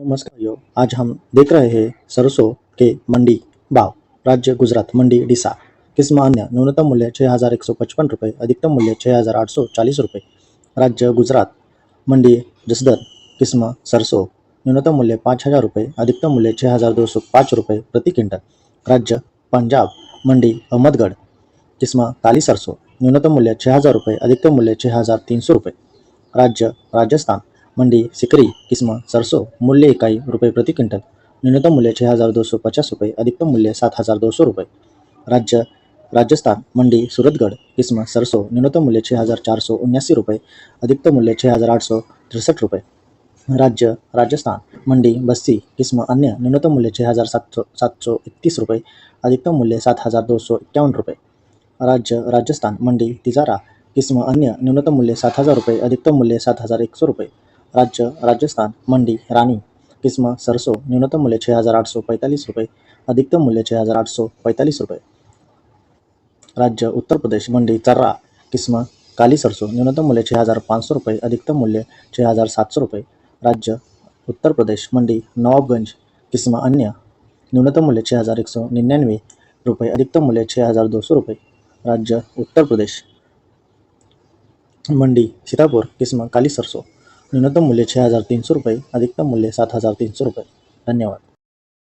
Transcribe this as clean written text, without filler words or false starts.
नमस्कार यो, आज हम देख रहे हैं सरसों के मंडी भाव। राज्य गुजरात मंडी डीसा। किस्म अन्य न्यूनतम मूल्य 6,155 रुपये, अधिकतम मूल्य 6,840 रुपये। राज्य गुजरात मंडी जसदर। किस्म सरसों। न्यूनतम मूल्य 5,000 रुपये, अधिकतम मूल्य 6,205 रुपये प्रति क्विंटल। राज्य पंजाब मंडी अहमदगढ़। किस्म काली सरसों। न्यूनतम मूल्य 6,000 रुपये, अधिकतम मूल्य 6,300 रुपये। राज्य राजस्थान मंडी सिकरी। किस्म सरसों। मूल्य इकाई रुपये प्रति क्विंटल। न्यूनतम मूल्य 6,250 रुपये, अधिकतम मूल्य 7,200 रुपये। राज्य राजस्थान मंडी सूरतगढ़। किस्म सरसों। न्यूनतम मूल्य 6,479 रुपये, अधिकतम मूल्य 6,863 रुपये। राज्य राजस्थान मंडी बस्सी। किस्म अन्य न्यूनतम मूल्य 6,731 रुपये, अधिकतम मूल्य 7,251 रुपये। राज्य राजस्थान मंडी तिजारा। किस्म अन्य न्यूनतम मूल्य 7,000 रुपये, अधिकतम मूल्य 7,100 रुपये। राज्य राजस्थान मंडी रानी। किस्म सरसों। न्यूनतम मूल्य 6,845 रुपये, अधिकतम मूल्य 6,845 रुपये। राज्य उत्तर प्रदेश मंडी चर्रा। किस्म काली सरसों। न्यूनतम मूल्य 6,500 रुपये, अधिकतम मूल्य 6,700 रुपये। राज्य उत्तर प्रदेश मंडी नवाबगंज। किस्म अन्य न्यूनतम मूल्य 6,199 रुपये, अधिकतम मूल्य 6,200 रुपये। राज्य उत्तर प्रदेश मंडी सीतापुर। किस्म काली सरसों। न्यूनतम मूल्य 6,300 रुपये, अधिकतम मूल्य 7,300 रुपये। धन्यवाद।